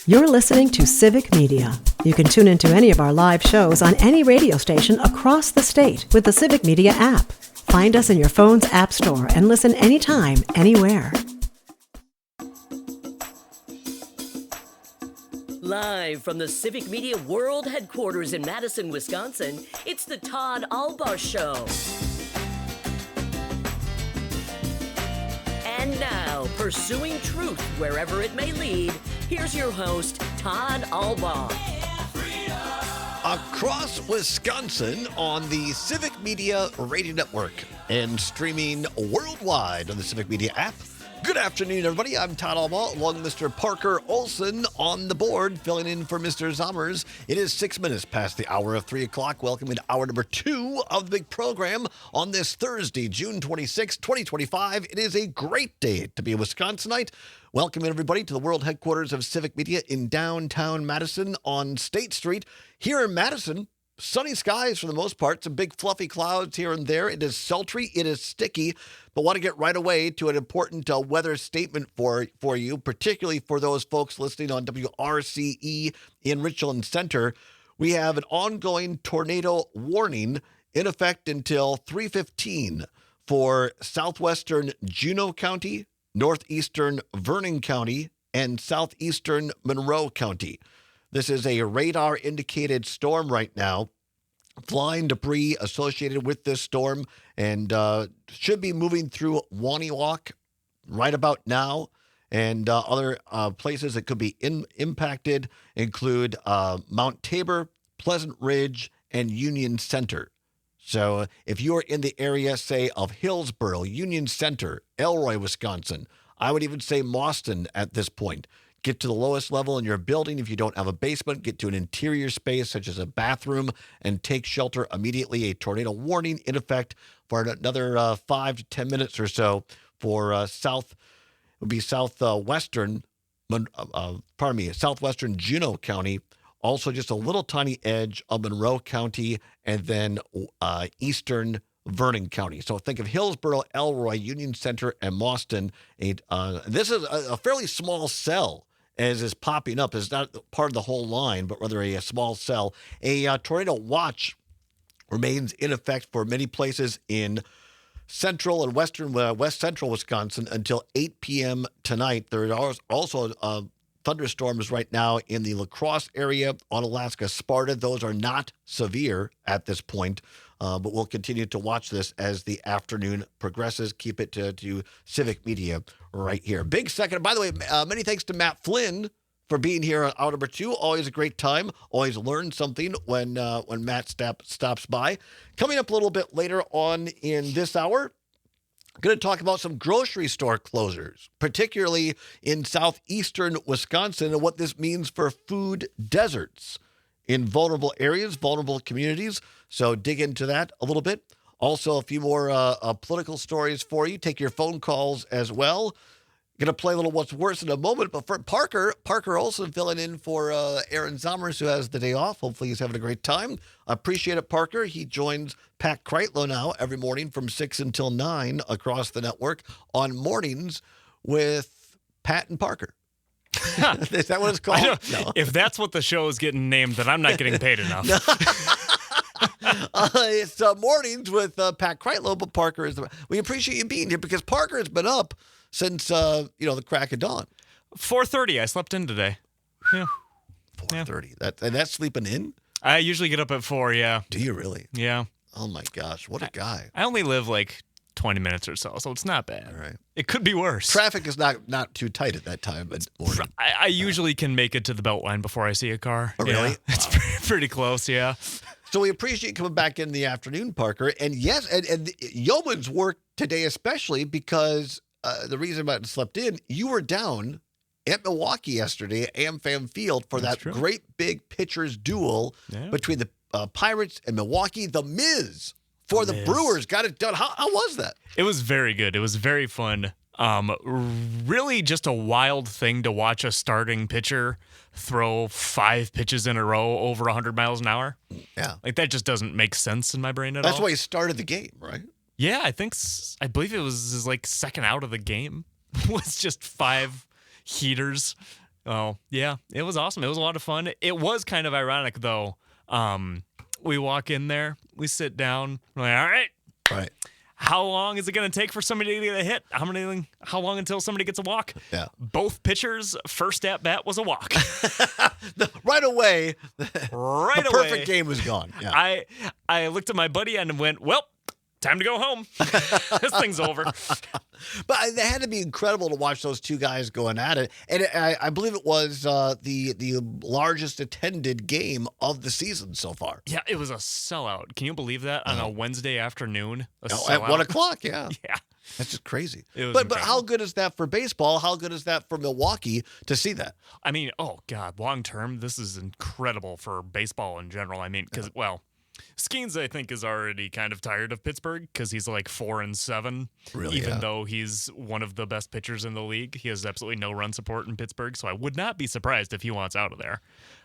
You're listening to Civic Media. You can tune into any of our live shows on any radio station across the state with the Civic Media app. Find us in your phone's app store and listen anytime, anywhere. Live from the Civic Media World Headquarters in Madison, Wisconsin, it's the Todd Albaugh Show. And now, pursuing truth wherever it may lead, here's your host, Todd Albaugh. Across Wisconsin on the Civic Media Radio Network and streaming worldwide on the Civic Media app. Good afternoon, everybody. I'm Todd Albaugh, along with Mr. Parker Olson on the board, filling in for Mr. Zommers. It is 6 minutes past the hour of 3 o'clock. Welcome to hour number 2 of the big program on this Thursday, June 26, 2025. It is a great day to be a Wisconsinite. Welcome, everybody, to the world headquarters of Civic Media in downtown Madison on State Street. Here in Madison, sunny skies for the most part, some big fluffy clouds here and there. It is sultry, it is sticky, but want to get right away to an important weather statement for you, particularly for those folks listening on WRCE in Richland Center. We have an ongoing tornado warning in effect until 3:15 for southwestern Juneau County, northeastern Vernon County, and southeastern Monroe County. This is a radar-indicated storm right now. Flying debris associated with this storm and should be moving through Waniwak right about now. And other places that could be impacted include Mount Tabor, Pleasant Ridge, and Union Center. So if you're in the area, say, of Hillsboro, Union Center, Elroy, Wisconsin, I would even say Mauston at this point. Get to the lowest level in your building. If you don't have a basement, get to an interior space such as a bathroom and take shelter immediately. A tornado warning in effect for another 5 to 10 minutes or so for southwestern Juneau County. Also just a little tiny edge of Monroe County and then eastern Vernon County. So think of Hillsboro, Elroy, Union Center, and Mauston. This is a fairly small cell as is popping up. It's not part of the whole line, but rather a small cell. A tornado watch remains in effect for many places in central and west central Wisconsin until 8 p.m. tonight. There are also thunderstorms right now in the La Crosse area on Alaska Sparta. Those are not severe at this point, but we'll continue to watch this as the afternoon progresses. Keep it to Civic Media right here. Big second. By the way, many thanks to Matt Flynn for being here on hour number 2. Always a great time. Always learn something when Matt stops by. Coming up a little bit later on in this hour, I'm going to talk about some grocery store closures, particularly in southeastern Wisconsin, and what this means for food deserts in vulnerable areas, vulnerable communities. So dig into that a little bit. Also, a few more political stories for you. Take your phone calls as well. Going to play a little What's Worse in a moment. But for Parker Olson filling in for Aaron Zommers, who has the day off. Hopefully he's having a great time. I appreciate it, Parker. He joins Pat Kreitlow now every morning from 6 until 9 across the network on Mornings with Pat and Parker. Is that what it's called? No. If that's what the show is getting named, then I'm not getting paid enough. It's Mornings with Pat Kreitlow, but Parker is we appreciate you being here because Parker has been up since the crack of dawn. 4:30. I slept in today. Yeah. 4:30. That's sleeping in? I usually get up at 4. Yeah. Do you really? Yeah. Oh my gosh, what a guy! I only live like 20 minutes or so it's not bad. All right. It could be worse. Traffic is not too tight at that time, but morning. I usually can make it to the Beltline before I see a car. Oh, really? Yeah. It's pretty close, yeah. So we appreciate you coming back in the afternoon, Parker. And yes, and yeoman's work today especially because the reason I slept in, you were down at Milwaukee yesterday at AmFam Field for that great big pitchers duel between the Pirates and Milwaukee. The Miz for the Brewers got it done. How was that? It was very good. It was very fun. Really just a wild thing to watch a starting pitcher throw 5 pitches in a row over 100 miles an hour. Yeah. Like that just doesn't make sense in my brain at all. That's why he started the game, right? Yeah, I believe it was his like second out of the game. Was just 5 heaters Oh, yeah, it was awesome. It was a lot of fun. It was kind of ironic, though. We walk in there, we sit down, we're like, all right. Right. How long is it going to take for somebody to get a hit? How long until somebody gets a walk? Yeah. Both pitchers' first at bat was a walk. Right away. Right the away. perfect game was gone. Yeah. I looked at my buddy and went, well, time to go home. This thing's over. But it had to be incredible to watch those two guys going at it. And I believe it was the largest attended game of the season so far. Yeah, it was a sellout. Can you believe that on a Wednesday afternoon? At 1 o'clock, yeah. Yeah. That's just crazy. But how good is that for baseball? How good is that for Milwaukee to see that? I mean, oh, God, long term, this is incredible for baseball in general. I mean, because, well, Skeens, I think, is already kind of tired of Pittsburgh because he's like 4-7. Really, even though he's one of the best pitchers in the league. He has absolutely no run support in Pittsburgh, so I would not be surprised if he wants out of there.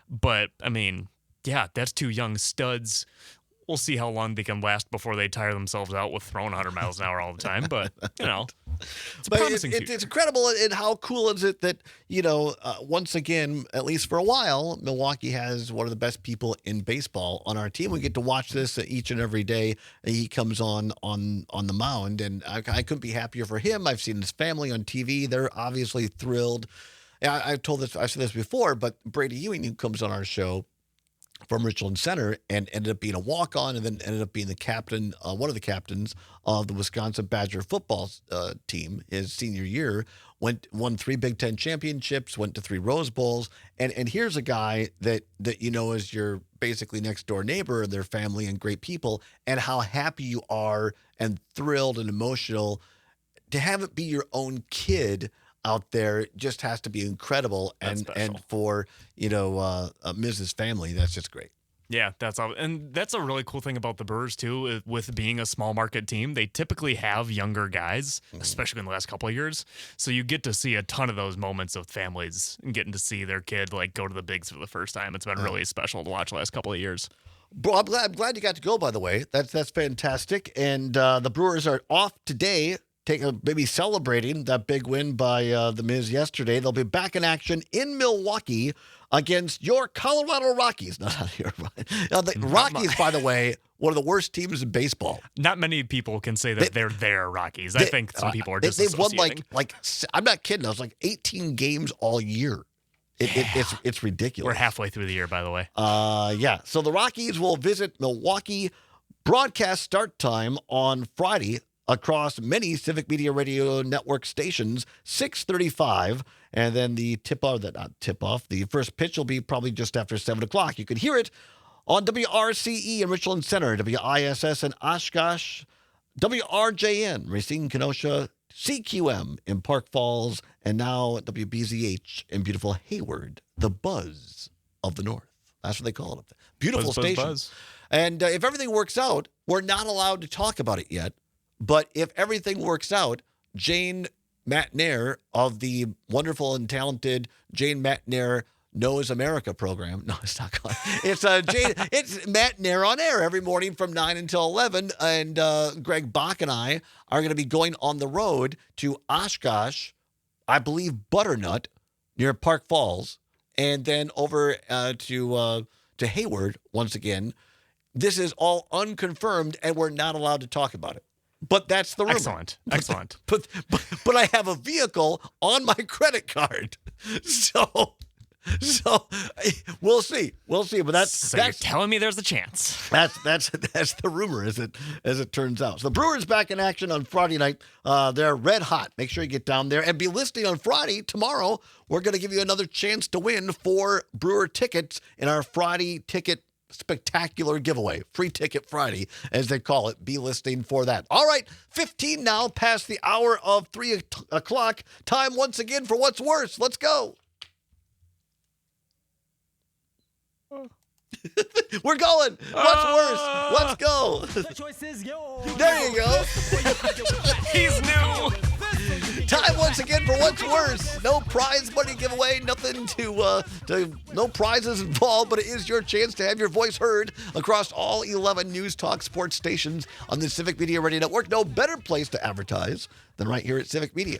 But, I mean, yeah, that's two young studs. We'll see how long they can last before they tire themselves out with throwing 100 miles an hour all the time. But, you know, it's a promising future. It's incredible. And how cool is it that, once again, at least for a while, Milwaukee has one of the best people in baseball on our team. We get to watch this each and every day. He comes on the mound, and I couldn't be happier for him. I've seen his family on TV. They're obviously thrilled. I've said this before, but Brady Ewing, who comes on our show from Richland Center and ended up being a walk-on and then ended up being the captain, one of the captains of the Wisconsin Badger football team his senior year, won 3 Big Ten championships, went to 3 Rose Bowls. And here's a guy that is your basically next door neighbor and their family and great people, and how happy you are and thrilled and emotional to have it be your own kid out there just has to be incredible. And for, Mrs. family, that's just great. Yeah, that's all. And that's a really cool thing about the Brewers, too, with being a small market team. They typically have younger guys, especially in the last couple of years. So you get to see a ton of those moments of families and getting to see their kid go to the bigs for the first time. It's been really special to watch the last couple of years. Bro, I'm glad you got to go, by the way. That's fantastic. And the Brewers are off today. Maybe celebrating that big win by the Miz yesterday. They'll be back in action in Milwaukee against your Colorado Rockies. Not out here. The Rockies, by the way, one of the worst teams in baseball. Not many people can say that they're their Rockies. I think some people are just they've won associating. I'm not kidding. I was 18 games all year. It's ridiculous. We're halfway through the year, by the way. Yeah. So the Rockies will visit Milwaukee. Broadcast start time on Friday across many Civic Media Radio Network stations, 6:35, and then the the first pitch will be probably just after 7 o'clock. You can hear it on WRCE in Richland Center, WISS in Oshkosh, WRJN, Racine, Kenosha, CQM in Park Falls, and now WBZH in beautiful Hayward, the buzz of the North. That's what they call it up there. Beautiful station. Buzz. And if everything works out, we're not allowed to talk about it yet. But if everything works out, Jane Matnair of the wonderful and talented Jane Matnair Knows America program. No, it's not called. It's It's Matnair on air every morning from 9 until 11. And Greg Bach and I are going to be going on the road to Oshkosh, I believe Butternut, near Park Falls, and then over to Hayward once again. This is all unconfirmed, and we're not allowed to talk about it. But that's the rumor. Excellent. But I have a vehicle on my credit card, so we'll see. But that's you're telling me there's a chance. That's the rumor as it turns out. So the Brewers back in action on Friday night. They're red hot. Make sure you get down there and be listening on Friday. Tomorrow we're going to give you another chance to win 4 Brewer tickets in our Friday ticket spectacular giveaway. Free Ticket Friday, as they call it. Be listening for that. All right, 15 now past the hour of 3 o'clock. Time once again for What's Worse. Let's go. We're going. What's worse? Let's go. The choice is yours. There you go. He's new. Time once again for What's Worse. No prize money giveaway, nothing no prizes involved, but it is your chance to have your voice heard across all 11 News Talk sports stations on the Civic Media Radio Network. No better place to advertise than right here at Civic Media.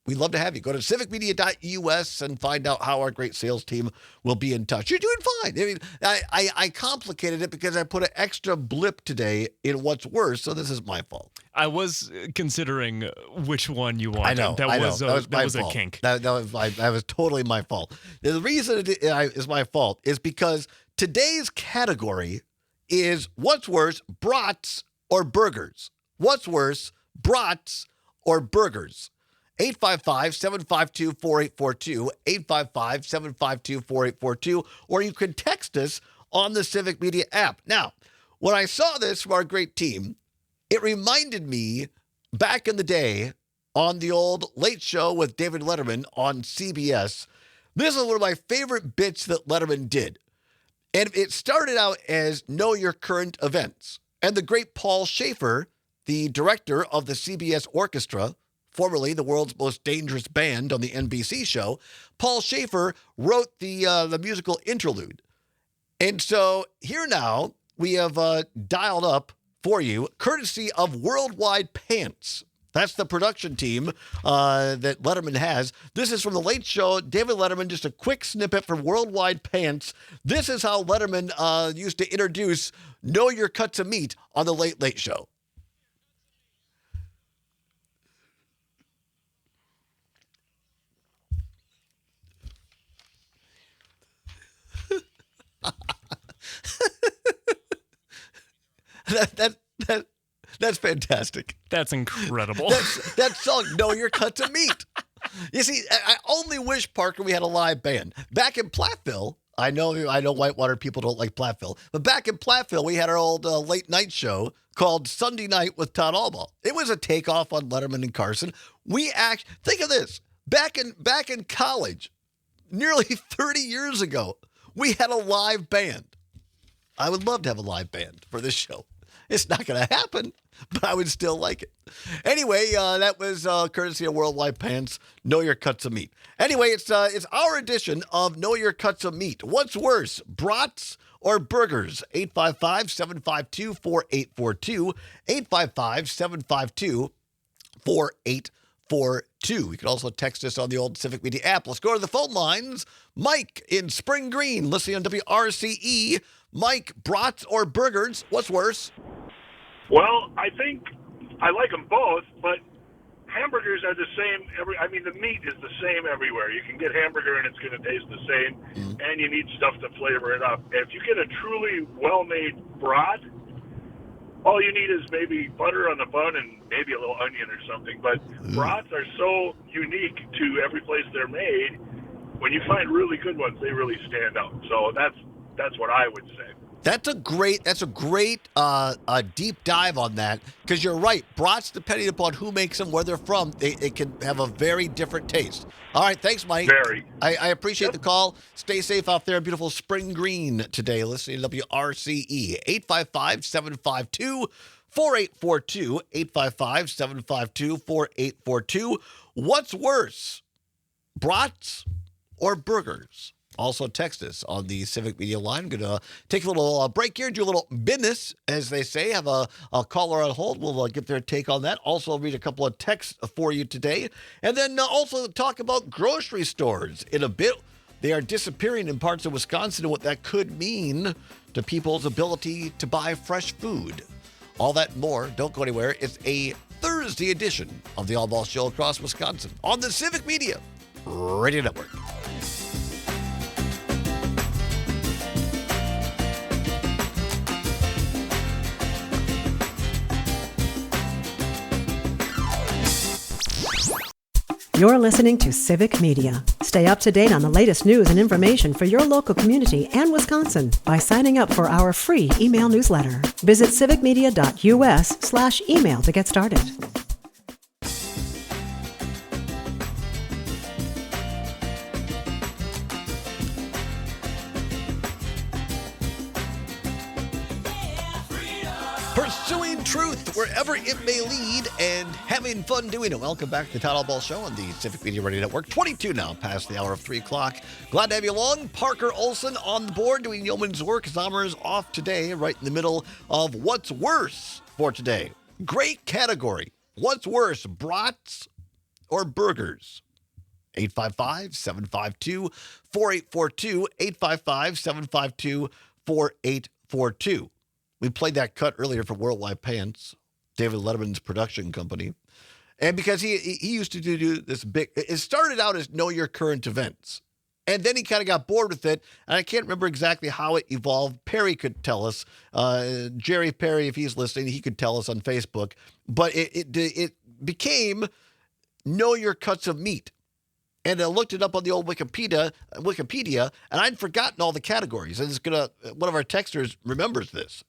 We'd love to have you. Go to civicmedia.us and find out how our great sales team will be in touch. You're doing fine. I mean, I complicated it because I put an extra blip today in what's worse, so this is my fault. I was considering which one you wanted. I know. That was my a fault. kink. That was totally my fault. The reason it is my fault is because today's category is what's worse, brats or burgers? What's worse, brats or burgers? 855-752-4842, 855-752-4842, or you can text us on the Civic Media app. Now, when I saw this from our great team, it reminded me back in the day on the old Late Show with David Letterman on CBS. This is one of my favorite bits that Letterman did. And it started out as Know Your Current Events. And the great Paul Schaefer, the director of the CBS Orchestra, formerly the world's most dangerous band on the NBC show, Paul Schaefer wrote the musical interlude. And so here now we have dialed up for you, courtesy of Worldwide Pants. That's the production team that Letterman has. This is from The Late Show. David Letterman, just a quick snippet from Worldwide Pants. This is how Letterman used to introduce Know Your Cuts of Meat on The Late Late Show. That's fantastic. That's incredible. That song, Know Your Cuts of Meat. You see, I only wish, Parker, we had a live band. Back in Platteville, I know Whitewater people don't like Platteville, but back in Platteville, we had our old late night show called Sunday Night with Todd Albaugh. It was a takeoff on Letterman and Carson. Think of this. Back in college, nearly 30 years ago, we had a live band. I would love to have a live band for this show. It's not going to happen, but I would still like it. Anyway, that was courtesy of Worldwide Pants, Know Your Cuts of Meat. Anyway, it's our edition of Know Your Cuts of Meat. What's worse, brats or burgers? 855-752-4842, 855-752-4842. You can also text us on the old Civic Media app. Let's go to the phone lines. Mike in Spring Green, listening on WRCE. Mike, brats or burgers? What's worse? Well, I think I like them both, but hamburgers are the same. The meat is the same everywhere. You can get hamburger and it's going to taste the same, and you need stuff to flavor it up. If you get a truly well-made brat, all you need is maybe butter on the bun and maybe a little onion or something. But brats are so unique to every place they're made. When you find really good ones, they really stand out. So that's what I would say. That's a great deep dive on that, because you're right. Brats, depending upon who makes them, where they're from, they can have a very different taste. All right, thanks, Mike. Very. I appreciate the call. Stay safe out there in beautiful Spring Green today. Listening to WRCE, 855-752-4842, 855-752-4842. What's worse, brats or burgers? Also text us on the Civic Media line. I'm going to take a little break here, do a little business, as they say. Have a caller on hold. We'll get their take on that. Also read a couple of texts for you today. And then also talk about grocery stores in a bit. They are disappearing in parts of Wisconsin and what that could mean to people's ability to buy fresh food. All that and more. Don't go anywhere. It's a Thursday edition of the All Ball Show across Wisconsin on the Civic Media Radio Network. You're listening to Civic Media. Stay up to date on the latest news and information for your local community and Wisconsin by signing up for our free email newsletter. Visit civicmedia.us/email to get started. Pursuing truth wherever it may lead and having fun doing it. Welcome back to the Todd Albaugh Show on the Civic Media Radio Network. 22 now, past the hour of 3 o'clock. Glad to have you along. Parker Olson on the board doing yeoman's work. Zomer's off today, right in the middle of What's Worse for today. Great category. What's worse, brats or burgers? 855-752-4842, 855-752-4842. We played that cut earlier for Worldwide Pants, David Letterman's production company. And because he used to do this big, it started out as Know Your Current Events. And then he kind of got bored with it. And I can't remember exactly how it evolved. Perry could tell us. Jerry Perry, if he's listening, he could tell us on Facebook. But it became Know Your Cuts of Meat. And I looked it up on the old Wikipedia, and I'd forgotten all the categories. And one of our texters remembers this.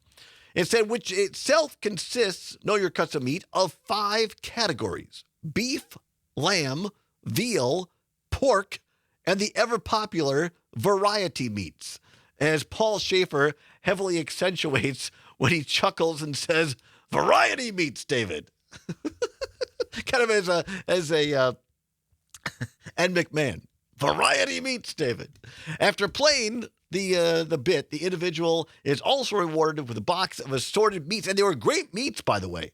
It said, which itself consists, Know Your Cuts of Meat, of 5 categories: beef, lamb, veal, pork, and the ever-popular variety meats. As Paul Schaefer heavily accentuates when he chuckles and says, variety meats, David. Kind of as a Ed McMahon. Variety meats, David. After playing the bit, the individual is also rewarded with a box of assorted meats. And they were great meats, by the way.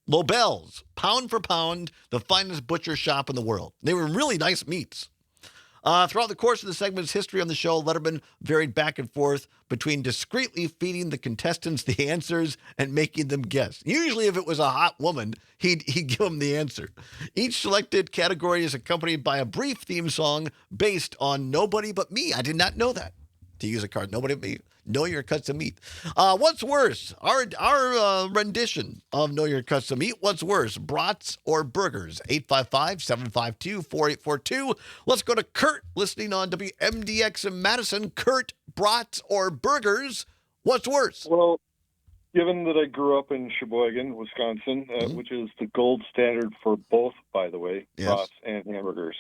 Lobel's, pound for pound, the finest butcher shop in the world. They were really nice meats. Throughout the course of the segment's history on the show, Letterman varied back and forth between discreetly feeding the contestants the answers and making them guess. Usually, if it was a hot woman, he'd give them the answer. Each selected category is accompanied by a brief theme song based on Nobody But Me. I did not know that. To use a card, Nobody But Me. Know Your Cuts of Meat. What's worse? Our rendition of Know Your Cuts of Meat. What's worse? Brats or burgers? 855-752-4842. Let's go to Kurt, listening on WMDX in Madison. Kurt, brats or burgers? What's worse? Well, given that I grew up in Sheboygan, Wisconsin, which is the gold standard for both, by the way, Yes. brats and hamburgers,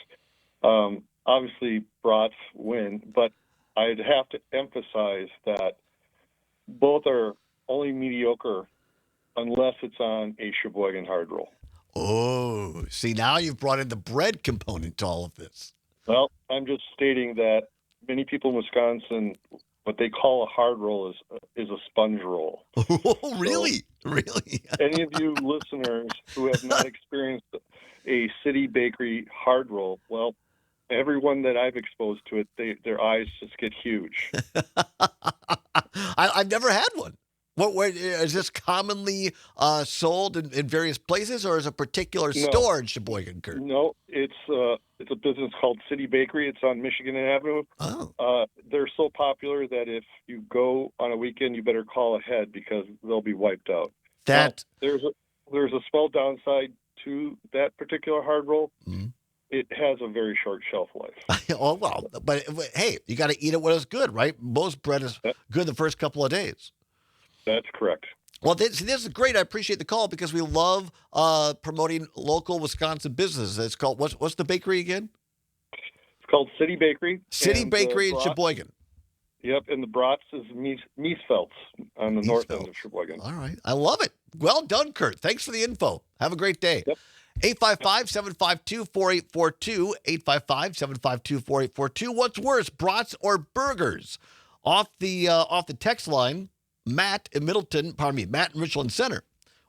obviously brats win, but I'd have to emphasize that both are only mediocre unless it's on a Sheboygan hard roll. Oh, see, now you've brought in the bread component to all of this. Well, I'm just stating that many people in Wisconsin, what they call a hard roll is a sponge roll. Oh, really? Really? Any of you listeners who have not experienced a City Bakery hard roll, well, everyone that I've exposed to it, their eyes just get huge. I've never had one. Where, is this commonly sold in various places, or is a particular store in Sheboygan, Kurt? No, it's a business called City Bakery. It's on Michigan Avenue. Oh. They're so popular that if you go on a weekend, you better call ahead because they'll be wiped out. That Now, there's a small downside to that particular hard roll. Mm-hmm. It has a very short shelf life. Oh, well, but hey, you got to eat it when it's good, right? Most bread is good the first couple of days. That's correct. Well, this is great. I appreciate the call because we love promoting local Wisconsin businesses. It's called, what's the bakery again? It's called City Bakery. City and, Bakery in Sheboygan. Yep, and the brats is Miesfeld's on the north end of Sheboygan. All right. I love it. Well done, Kurt. Thanks for the info. Have a great day. Yep. 855-752-4842, 855-752-4842. What's worse, brats or burgers? Off the text line, Matt in Richland Center,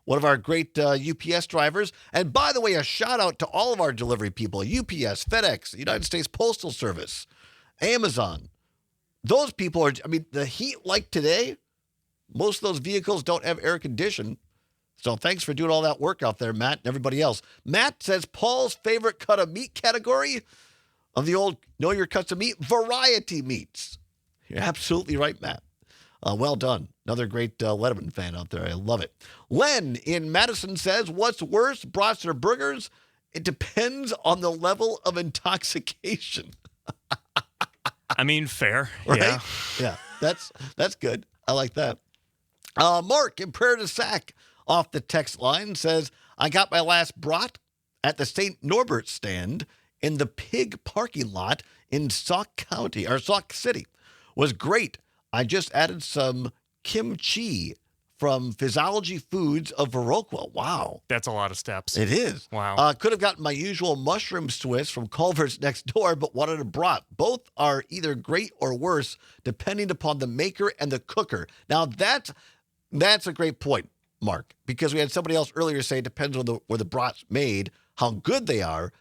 one of our great UPS drivers. And by the way, a shout out to all of our delivery people, UPS, FedEx, United States Postal Service, Amazon. Those people are, the heat like today, most of those vehicles don't have air conditioning. So thanks for doing all that work out there, Matt, and everybody else. Matt says Paul's favorite cut of meat category of the old Know Your Cuts of Meat, variety meats. You're absolutely right, Matt. Well done. Another great Letterman fan out there. I love it. Len in Madison says, what's worse, brats or burgers? It depends on the level of intoxication. Fair. Right? Yeah. That's good. I like that. Mark in Prairie du Sac off the text line says, I got my last brat at the St. Norbert stand in the pig parking lot in Sauk City. Was great. I just added some kimchi from Physiology Foods of Viroqua. Wow. That's a lot of steps. It is. Wow. Could have gotten my usual mushroom Swiss from Culver's next door, but wanted a brat. Both are either great or worse, depending upon the maker and the cooker. Now, that's a great point, Mark, because we had somebody else earlier say it depends on where the brat's made, how good they are.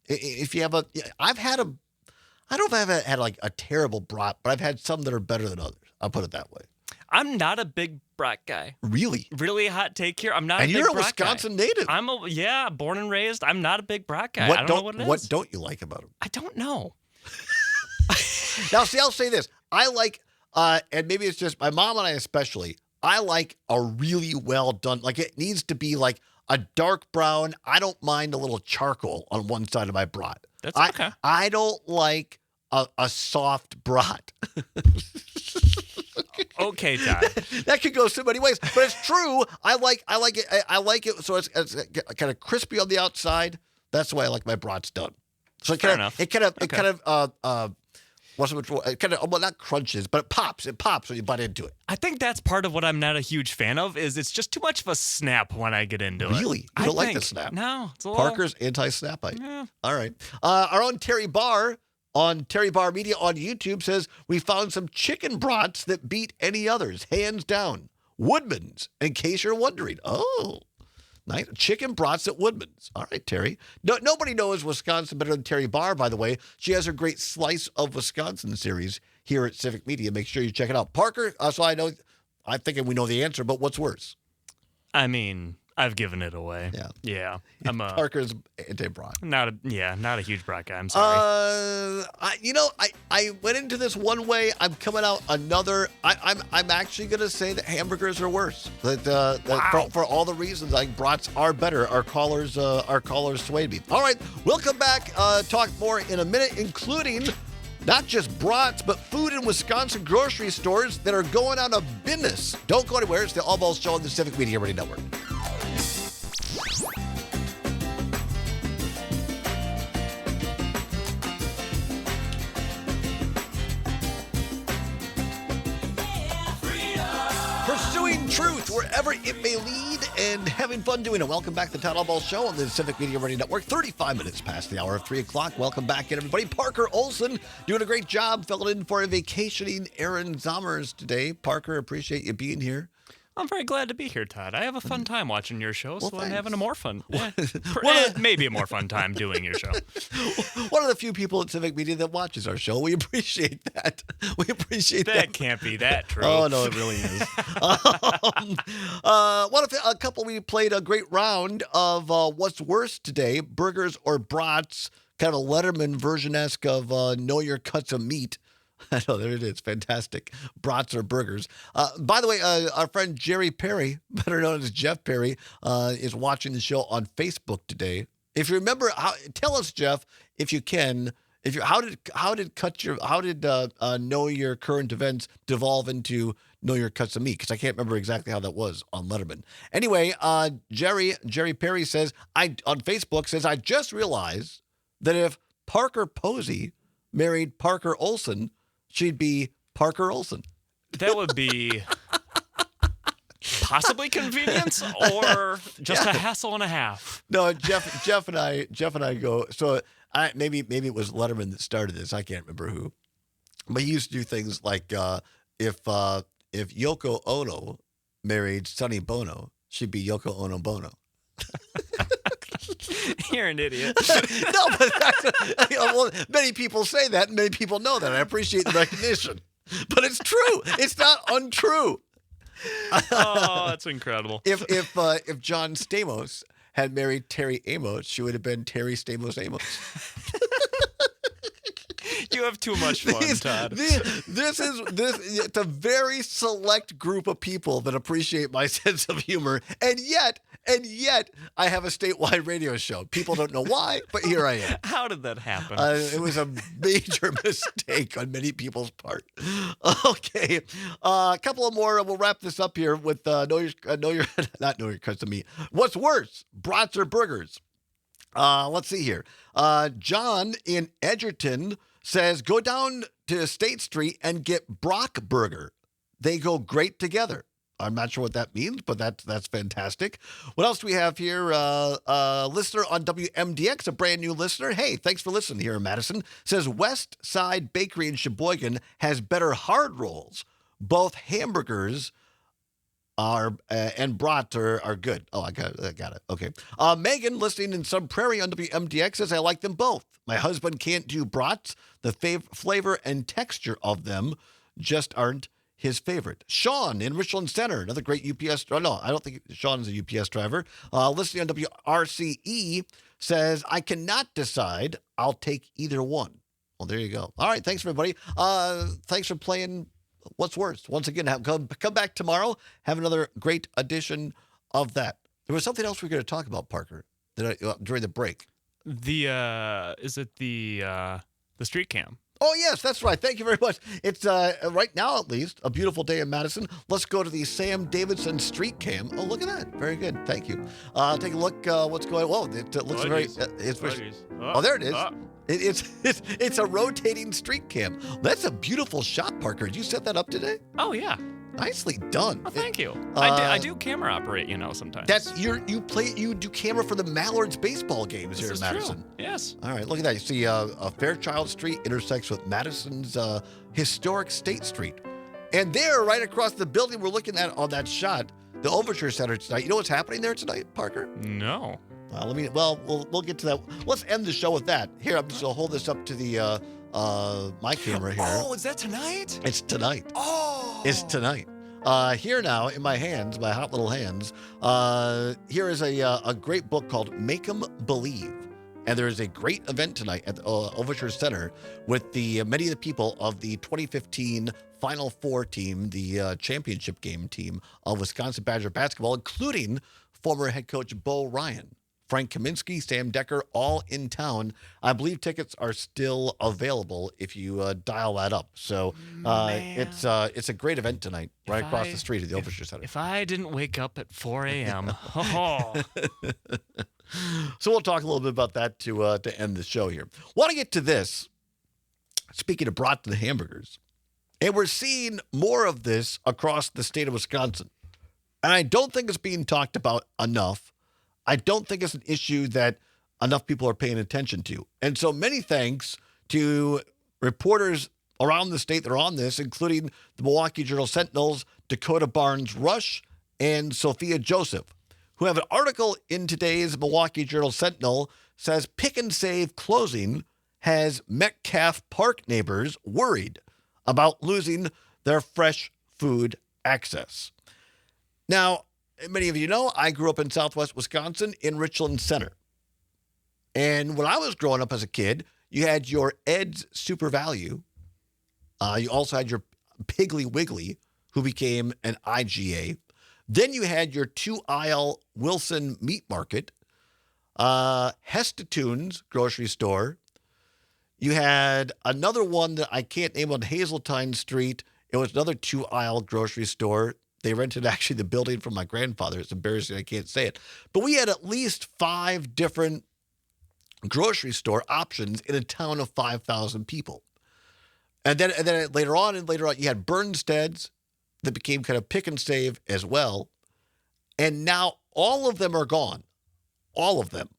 if you have I've had I don't know if I've had like a terrible brat, but I've had some that are better than others. I'll put it that way. I'm not a big brat guy. Really? Really hot take here. I'm not a big you're a brat Wisconsin guy. native. Born and raised. I'm not a big brat guy. I don't know what it is. What don't you like about him? I don't know. Now, see, I'll say this. I like, and maybe it's just my mom and I especially, I like a really well done, like it needs to be like a dark brown. I don't mind a little charcoal on one side of my brat. That's okay. I don't like a soft brat. Okay, Todd. That could go so many ways, but it's true. I like it. I like it. So it's kind of crispy on the outside. That's the way I like my brats done. So it kind of well, not crunches, but it pops. It pops when you bite into it. I think that's part of what I'm not a huge fan of. Is it's just too much of a snap when I get into it. Really? You don't like the snap? No, it's a little. Parker's anti-snapite. Yeah. All right. Our own Terry Barr on Terry Barr Media on YouTube says we found some chicken brats that beat any others, hands down. Woodman's, in case you're wondering. Oh, nice. Chicken brats at Woodman's. All right, Terry. Nobody knows Wisconsin better than Terry Barr, by the way. She has her great Slice of Wisconsin series here at Civic Media. Make sure you check it out. Parker, so I'm thinking we know the answer, but what's worse? I mean, I've given it away. Yeah. I'm Parker's anti-brat. not a huge brat guy. I'm sorry. I went into this one way. I'm coming out another. I'm actually going to say that hamburgers are worse. That for all the reasons, I think brats are better. Our callers swayed me. All right, we'll come back. Talk more in a minute, including not just brats, but food in Wisconsin grocery stores that are going out of business. Don't go anywhere. It's the All Balls Show on the Civic Media Radio Network. Pursuing truth wherever it may lead and having fun doing it. Welcome back to the Todd All Balls Show on the Civic Media Radio Network. 35 minutes past the hour of 3 o'clock. Welcome back, everybody. Parker Olson doing a great job filling in for a vacationing Aaron Zommers today. Parker, appreciate you being here. I'm very glad to be here, Todd. I have a fun time watching your show, so I'm having a more fun. Maybe a more fun time doing your show. One of the few people at Civic Media that watches our show. We appreciate that. We appreciate that. That can't be that true. Oh, no, it really is. A couple, we played a great round of What's Worse today, burgers or brats, kind of a Letterman version-esque of Know Your Cuts of Meat. I know, there it is. Fantastic. Brats or burgers. By the way, our friend Jerry Perry, better known as Jeff Perry, is watching the show on Facebook today. If you remember, tell us, Jeff, if you can, how did Know Your Current Events devolve into Know Your Cuts of Meat? Because I can't remember exactly how that was on Letterman. Anyway, Jerry Perry says, on Facebook says, I just realized that if Parker Posey married Parker Olson, she'd be Parker Olson. That would be possibly convenience or just a hassle and a half. No, Jeff and I go. So maybe it was Letterman that started this. I can't remember who, but he used to do things like if Yoko Ono married Sonny Bono, she'd be Yoko Ono Bono. You're an idiot. No, but many people say that, and many people know that. I appreciate the recognition, but it's true. It's not untrue. Oh, that's incredible. If John Stamos had married Terry Amos, she would have been Terry Stamos Amos. You have too much fun, Todd. It's a very select group of people that appreciate my sense of humor, and yet I have a statewide radio show. People don't know why, but here I am. How did that happen? It was a major mistake on many people's part. Okay, a couple of more. We'll wrap this up here with not Know Your Cuts of Meat. What's worse, brats or burgers? Let's see here. John in Edgerton says, go down to State Street and get Brock Burger. They go great together. I'm not sure what that means, but that's fantastic. What else do we have here? Listener on WMDX, a brand new listener. Hey, thanks for listening here in Madison. Says West Side Bakery in Sheboygan has better hard rolls. Both hamburgers are and brats are good. Oh, I got it. Okay. Megan, listening in Sun Prairie on WMDX, says I like them both. My husband can't do brats. The flavor and texture of them just aren't his favorite. Sean in Richland Center, another great UPS. Oh, no, I don't think Sean is a UPS driver. Listening on WRCE, says I cannot decide. I'll take either one. Well, there you go. All right, thanks everybody. Thanks for playing. What's worse? Once again, come back tomorrow. Have another great edition of that. There was something else we were going to talk about, Parker, during the break. Is it the street cam? Oh, yes, that's right. Thank you very much. It's, right now at least, a beautiful day in Madison. Let's go to the Sam Davidson street cam. Oh, look at that. Very good. Thank you. Take a look what's going on. Whoa, it looks very... Oh, there it is. It's a rotating street cam. That's a beautiful shot, Parker. Did you set that up today? Oh, yeah. Nicely done. Well, thank you. I do camera operate, sometimes. That's you do camera for the Mallards baseball games here in Madison. True. Yes. All right, look at that. You see a Fairchild Street intersects with Madison's historic State Street. And there, right across the building we're looking at on that shot, the Overture Center tonight. You know what's happening there tonight, Parker? No. We'll get to that. Let's end the show with that. Here, I'm just going to hold this up to the my camera here. Oh, is that tonight? It's tonight. Oh. It's tonight. Here now, in my hands, my hot little hands, here is a great book called Make 'em Believe. And there is a great event tonight at the Overture Center with many of the people of the 2015 Final Four team, the championship game team of Wisconsin Badger basketball, including former head coach Bo Ryan. Frank Kaminsky, Sam Decker, all in town. I believe tickets are still available if you dial that up. So it's a great event tonight, right across the street at the Overture Center. If I didn't wake up at 4 a.m. So we'll talk a little bit about that to end the show here. Want to get to this. Speaking of brats and hamburgers, and we're seeing more of this across the state of Wisconsin. And I don't think it's being talked about enough. I don't think it's an issue that enough people are paying attention to. And so many thanks to reporters around the state that are on this, including the Milwaukee Journal-Sentinel's Dakota Barnes-Rush and Sophia Joseph, who have an article in today's Milwaukee Journal-Sentinel says Pick and Save closing has Metcalf Park neighbors worried about losing their fresh food access. Now, many of you know, I grew up in southwest Wisconsin in Richland Center. And when I was growing up as a kid, you had your Ed's Super Value. You also had your Piggly Wiggly, who became an IGA. Then you had your two-aisle Wilson Meat Market, Hestatoon's grocery store. You had another one that I can't name on Hazeltine Street. It was another two-aisle grocery store. They rented actually the building from my grandfather. It's embarrassing. I can't say it. But we had at least 5 different grocery store options in a town of 5,000 people. And then later on, you had Burnstead's that became kind of Pick and Save as well. And now all of them are gone. All of them.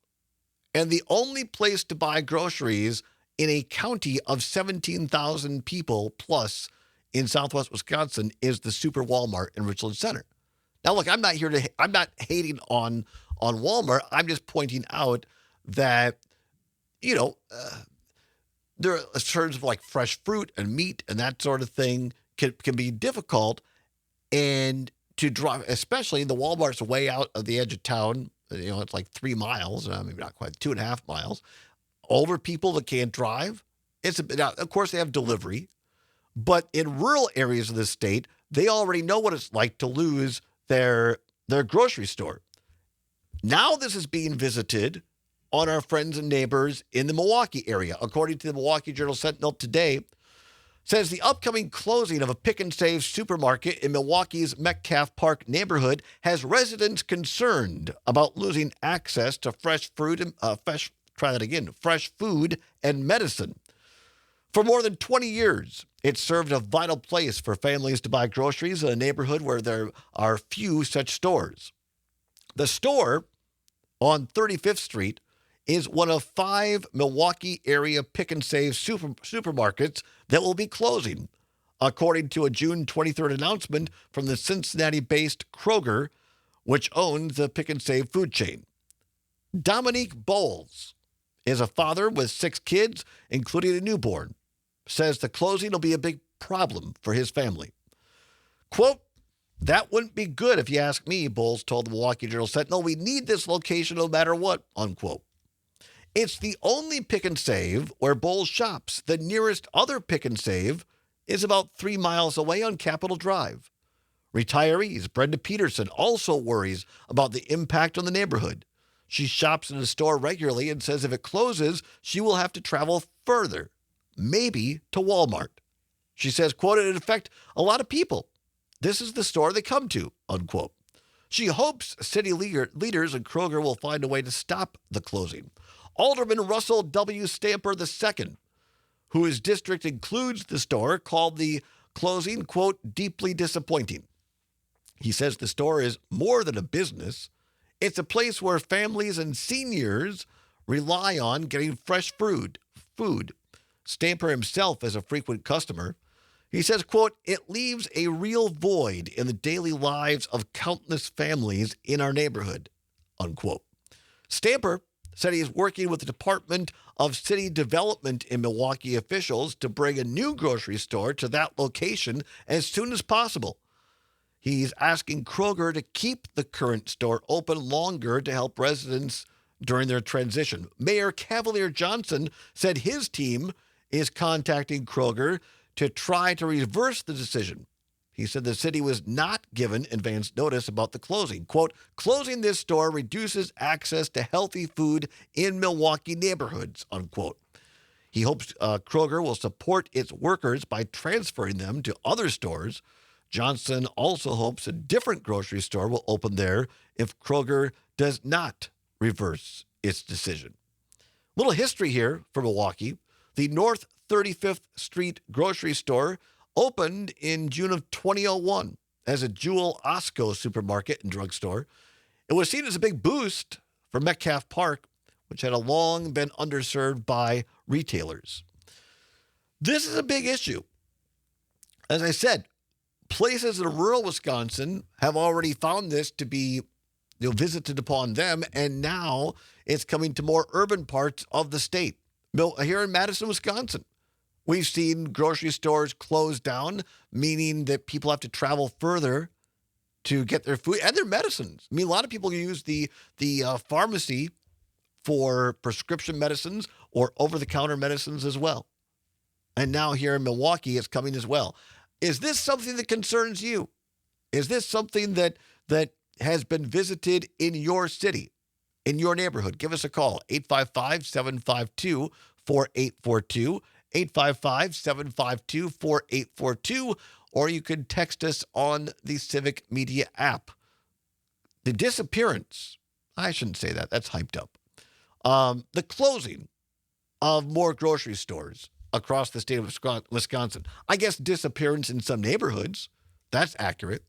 And the only place to buy groceries in a county of 17,000 people plus in southwest Wisconsin is the Super Walmart in Richland Center. Now, look, I'm not hating on Walmart. I'm just pointing out that, there are terms of like fresh fruit and meat and that sort of thing can be difficult. And to drive, especially the Walmart's way out of the edge of town, it's like 3 miles, maybe not quite 2.5 miles. Older people that can't drive, now, of course they have delivery, but in rural areas of the state, they already know what it's like to lose their grocery store. Now this is being visited on our friends and neighbors in the Milwaukee area. According to the Milwaukee Journal-Sentinel today, says the upcoming closing of a Pick and Save supermarket in Milwaukee's Metcalf Park neighborhood has residents concerned about losing access to fresh food and medicine. For more than 20 years, it served a vital place for families to buy groceries in a neighborhood where there are few such stores. The store on 35th Street is one of 5 Milwaukee area Pick and Save supermarkets that will be closing, according to a June 23rd announcement from the Cincinnati-based Kroger, which owns the Pick and Save food chain. Dominique Bowles is a father with 6 kids, including a newborn, says the closing will be a big problem for his family. Quote, "That wouldn't be good if you ask me," Bowles told the Milwaukee Journal-Sentinel. "We need this location no matter what," unquote. It's the only Pick and Save where Bowles shops. The nearest other Pick and Save is about 3 miles away on Capitol Drive. Retirees Brenda Peterson also worries about the impact on the neighborhood. She shops in the store regularly and says if it closes, she will have to travel further, maybe to Walmart. She says, quote, "It would affect a lot of people. This is the store they come to," unquote. She hopes city leaders and Kroger will find a way to stop the closing. Alderman Russell W. Stamper II, whose district includes the store, called the closing, quote, "deeply disappointing." He says the store is more than a business. It's a place where families and seniors rely on getting fresh food. Stamper himself is a frequent customer. He says, quote, "It leaves a real void in the daily lives of countless families in our neighborhood," unquote. Stamper said he is working with the Department of City Development in Milwaukee officials to bring a new grocery store to that location as soon as possible. He's asking Kroger to keep the current store open longer to help residents during their transition. Mayor Cavalier Johnson said his team is contacting Kroger to try to reverse the decision. He said the city was not given advance notice about the closing. Quote, "Closing this store reduces access to healthy food in Milwaukee neighborhoods," unquote. He hopes Kroger will support its workers by transferring them to other stores. Johnson also hopes a different grocery store will open there if Kroger does not reverse its decision. Little history here for Milwaukee. The North 35th Street grocery store opened in June of 2001 as a Jewel Osco supermarket and drugstore. It was seen as a big boost for Metcalf Park, which had long been underserved by retailers. This is a big issue. As I said, places in rural Wisconsin have already found this to be visited upon them, and now it's coming to more urban parts of the state. Here in Madison, Wisconsin, we've seen grocery stores close down, meaning that people have to travel further to get their food and their medicines. I mean, a lot of people use the pharmacy for prescription medicines or over-the-counter medicines as well. And now here in Milwaukee, it's coming as well. Is this something that concerns you? Is this something that has been visited in your city, in your neighborhood? Give us a call, 855-752-4842, 855-752-4842, or you could text us on the Civic Media app. The disappearance, I shouldn't say that, that's hyped up. The closing of more grocery stores across the state of Wisconsin. I guess disappearance in some neighborhoods. That's accurate.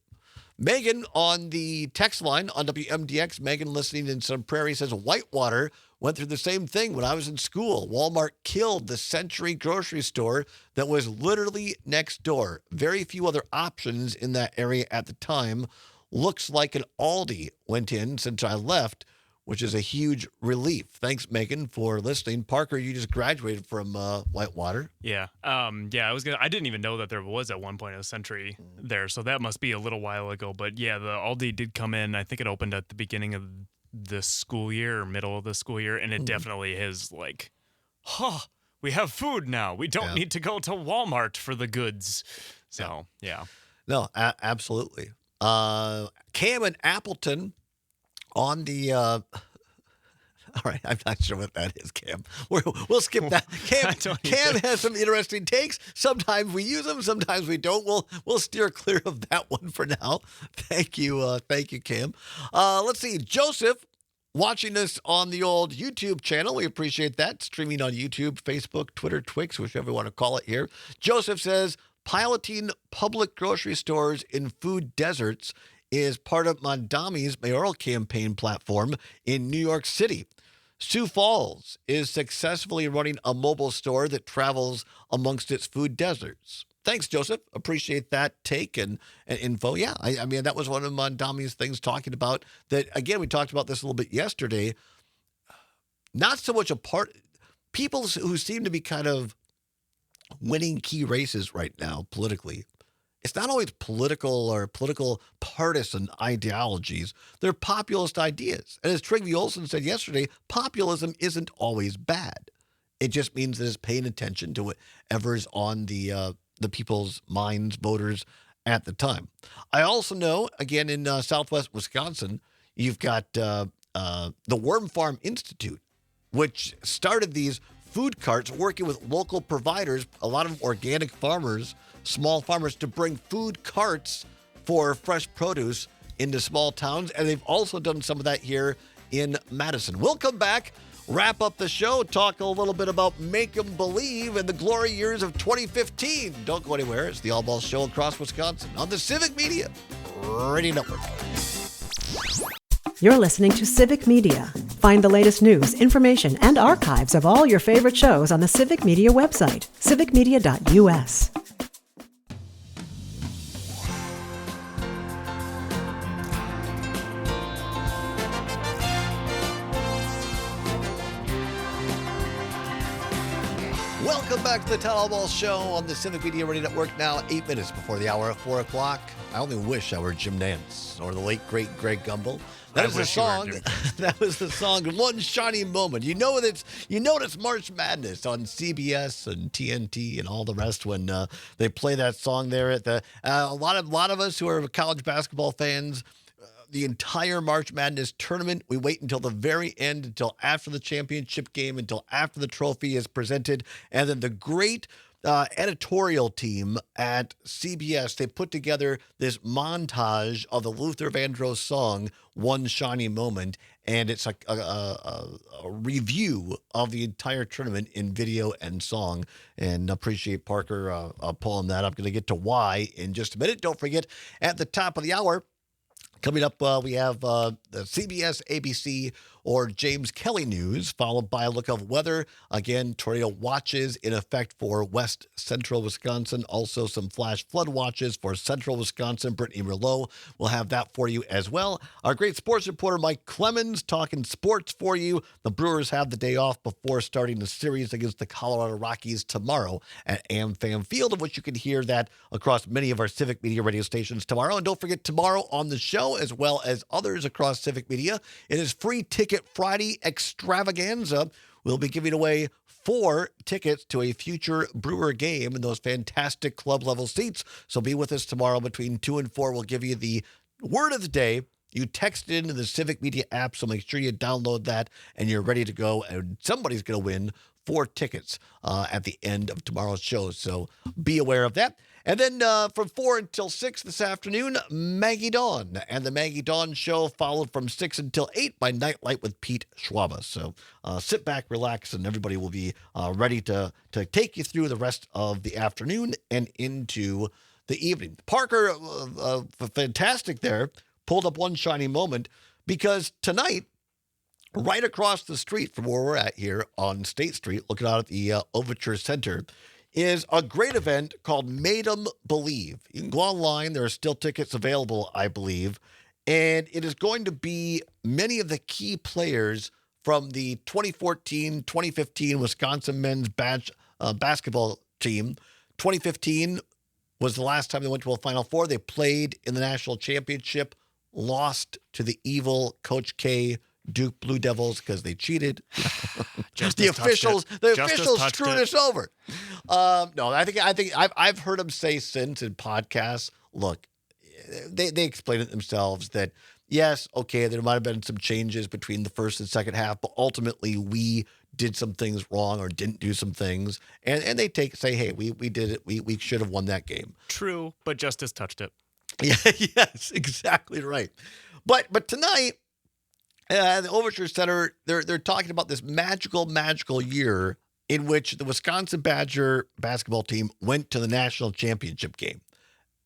Megan on the text line on WMDX, Megan listening in Sun Prairie, says Whitewater went through the same thing when I was in school. Walmart killed the Century grocery store that was literally next door. Very few other options in that area at the time. Looks like an Aldi went in since I left, which is a huge relief. Thanks, Megan, for listening. Parker, you just graduated from Whitewater. Yeah. I didn't even know that there was at one point a Century there, so that must be a little while ago. But yeah, the Aldi did come in. I think it opened at the beginning of the school year or middle of the school year, and it definitely is like, we have food now. We don't need to go to Walmart for the goods. So, yeah. No, absolutely. Cam and Appleton on the, all right, I'm not sure what that is, Cam. We'll skip that. Cam has some interesting takes. Sometimes we use them, sometimes we don't. We'll steer clear of that one for now. Thank you, Cam. Let's see, Joseph, watching us on the old YouTube channel. We appreciate that. Streaming on YouTube, Facebook, Twitter, Twix, whichever you want to call it here. Joseph says, piloting public grocery stores in food deserts is part of Mondami's mayoral campaign platform in New York City. Sioux Falls is successfully running a mobile store that travels amongst its food deserts. thanks, Joseph. Appreciate that take and info. Yeah, I mean, that was one of Mondami's things talking about that. Again, we talked about this a little bit yesterday. Not so much people who seem to be kind of winning key races right now politically. It's not always political partisan ideologies. They're populist ideas. And as Trygve Olsen said yesterday, populism isn't always bad. It just means that it's paying attention to whatever's on the people's minds, voters at the time. I also know, again, in southwest Wisconsin, you've got the Worm Farm Institute, which started these food carts working with local providers, a lot of organic farmers, small farmers, to bring food carts for fresh produce into small towns. And they've also done some of that here in Madison. We'll come back, wrap up the show, talk a little bit about Make 'em Believe and the glory years of 2015. Don't go anywhere. It's the All Ball Show across Wisconsin on the Civic Media Radio Network. You're listening to Civic Media. Find the latest news, information, and archives of all your favorite shows on the Civic Media website, civicmedia.us. Welcome back to the Todd All Ball Show on the Civic Media Radio Network. Now 8 minutes before the hour of 4 o'clock. I only wish I were Jim Nance or the late great Greg Gumbel. That was the song. That was the song. One Shiny Moment. You know it's March Madness on CBS and TNT and all the rest when they play that song there at the. A lot of us who are college basketball fans. The entire March Madness tournament, we wait until the very end, until after the championship game, until after the trophy is presented. And then the great editorial team at CBS, they put together this montage of the Luther Vandross song, One Shiny Moment. And it's a review of the entire tournament in video and song. And appreciate Parker pulling that up. Going to get to why in just a minute. Don't forget, at the top of the hour, coming up, we have the CBS, ABC, or James Kelly news, followed by a look of weather. Again, tornado watches in effect for west central Wisconsin. Also, some flash flood watches for central Wisconsin. Brittany Merlot will have that for you as well. Our great sports reporter, Mike Clemens, talking sports for you. The Brewers have the day off before starting the series against the Colorado Rockies tomorrow at AmFam Field, of which you can hear that across many of our Civic Media radio stations tomorrow. And don't forget, tomorrow on the show, as well as others across Civic Media, it is Free Ticket Friday extravaganza. We'll be giving away 4 tickets to a future Brewer game in those fantastic club level seats. So be with us tomorrow between 2 and 4. We'll give you the word of the day. You text it into the Civic Media app, so make sure you download that and you're ready to go. And somebody's going to win 4 tickets at the end of tomorrow's show. So be aware of that. And then from 4 until 6 this afternoon, Maggie Dawn. And the Maggie Dawn show followed from 6 until 8 by Nightlight with Pete Schwaba. So sit back, relax, and everybody will be ready to take you through the rest of the afternoon and into the evening. Parker, fantastic there, pulled up One Shiny Moment because tonight, right across the street from where we're at here on State Street, looking out at the Overture Center, is a great event called Make 'em Believe. You can go online. There are still tickets available, I believe. And it is going to be many of the key players from the 2014-2015 Wisconsin men's basketball team. 2015 was the last time they went to a Final Four. They played in the national championship, lost to the evil Coach K Duke Blue Devils because they cheated. The officials screwed us over. No, I think I've heard them say since in podcasts. Look, they explain it themselves that yes, okay, there might have been some changes between the first and second half, but ultimately we did some things wrong or didn't do some things, and they say, hey, we did it. We should have won that game. True, but justice touched it. Yeah, yes, exactly right. But tonight. The Overture Center, they're talking about this magical year in which the Wisconsin Badger basketball team went to the national championship game.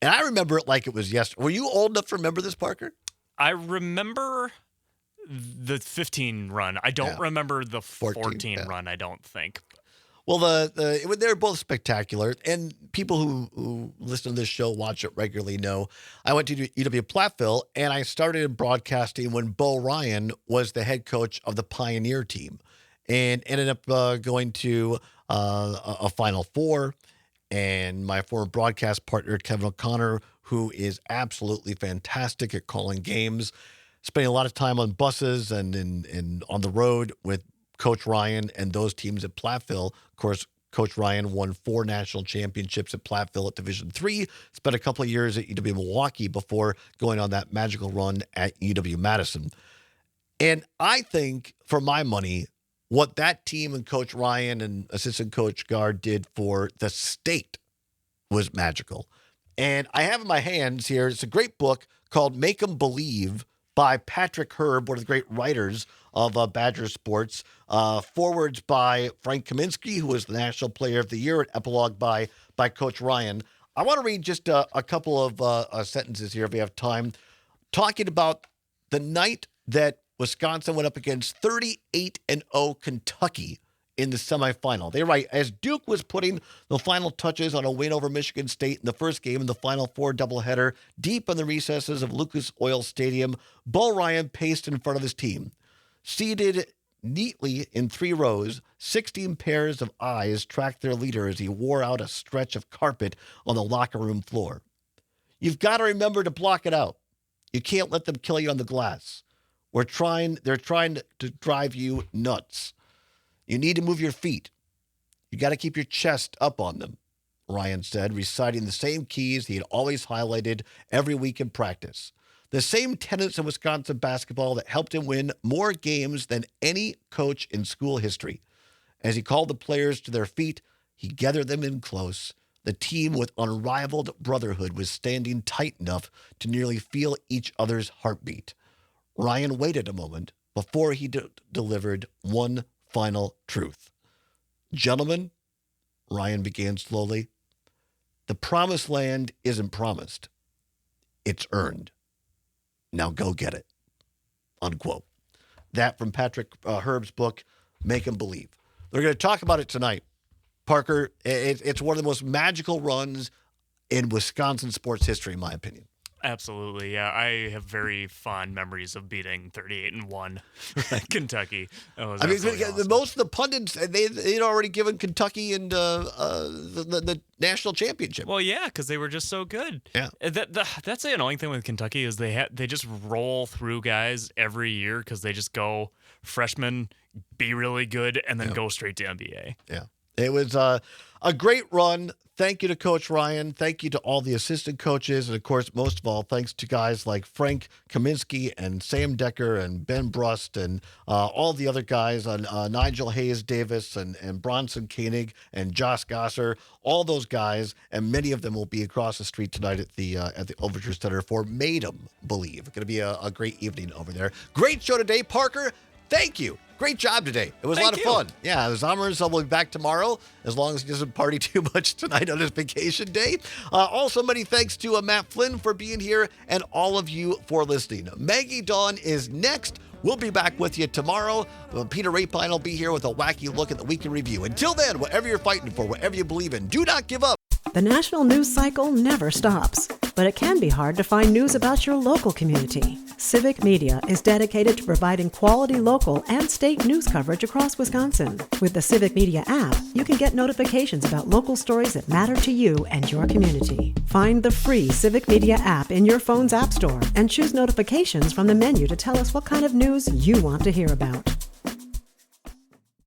And I remember it like it was yesterday. Were you old enough to remember this, Parker? I remember the 15 run. I don't remember the 14 run, I don't think. Well, they're both spectacular, and people who listen to this show, watch it regularly, know I went to UW-Platteville, and I started broadcasting when Bo Ryan was the head coach of the Pioneer team, and ended up going to a Final Four. And my former broadcast partner, Kevin O'Connor, who is absolutely fantastic at calling games, spending a lot of time on buses and on the road with Coach Ryan and those teams at Platteville. Of course, Coach Ryan won 4 national championships at Platteville at Division III, spent a couple of years at UW-Milwaukee before going on that magical run at UW-Madison. And I think, for my money, what that team and Coach Ryan and assistant coach Gard did for the state was magical. And I have in my hands here, it's a great book called Make 'Em Believe by Patrick Herb, one of the great writers of Badger sports. Forwards by Frank Kaminsky, who was the National Player of the Year, and epilogue by Coach Ryan. I want to read just a couple of sentences here if we have time, talking about the night that Wisconsin went up against 38-0 Kentucky in the semifinal. They write, as Duke was putting the final touches on a win over Michigan State in the first game in the Final Four doubleheader deep in the recesses of Lucas Oil Stadium, Bo Ryan paced in front of his team. Seated neatly in 3 rows, 16 pairs of eyes tracked their leader as he wore out a stretch of carpet on the locker room floor. You've got to remember to block it out. You can't let them kill you on the glass. They're trying to drive you nuts. You need to move your feet. You got to keep your chest up on them, Ryan said, reciting the same keys he had always highlighted every week in practice. The same tenets in Wisconsin basketball that helped him win more games than any coach in school history. As he called the players to their feet, he gathered them in close. The team with unrivaled brotherhood was standing tight enough to nearly feel each other's heartbeat. Ryan waited a moment before he delivered one final truth. Gentlemen, Ryan began slowly, the promised land isn't promised. It's earned. Now go get it. Unquote. That from Patrick Herb's book, Make 'Em Believe. They're going to talk about it tonight. Parker, it's one of the most magical runs in Wisconsin sports history, in my opinion. Absolutely, yeah. I have very fond memories of beating 38-1 Kentucky. I mean, awesome. Most of the pundits, they'd already given Kentucky and the national championship. Well, yeah, because they were just so good. Yeah. That's the annoying thing with Kentucky is they just roll through guys every year because they just go freshman, be really good, and then go straight to NBA. Yeah. It was a great run. Thank you to Coach Ryan. Thank you to all the assistant coaches. And, of course, most of all, thanks to guys like Frank Kaminsky and Sam Decker and Ben Brust and all the other guys, Nigel Hayes Davis and Bronson Koenig and Josh Gosser, all those guys, and many of them will be across the street tonight at the Overture Center for Made 'Em Believe. It's going to be a great evening over there. Great show today, Parker. Thank you. Great job today. It was a lot of fun. Yeah, Zommers will be back tomorrow as long as he doesn't party too much tonight on his vacation day. Also, many thanks to Matt Flynn for being here and all of you for listening. Maggie Dawn is next. We'll be back with you tomorrow. Peter Rapine will be here with a wacky look at the weekend review. Until then, whatever you're fighting for, whatever you believe in, do not give up. The national news cycle never stops, but it can be hard to find news about your local community. Civic Media is dedicated to providing quality local and state news coverage across Wisconsin. With the Civic Media app, you can get notifications about local stories that matter to you and your community. Find the free Civic Media app in your phone's app store and choose notifications from the menu to tell us what kind of news you want to hear about.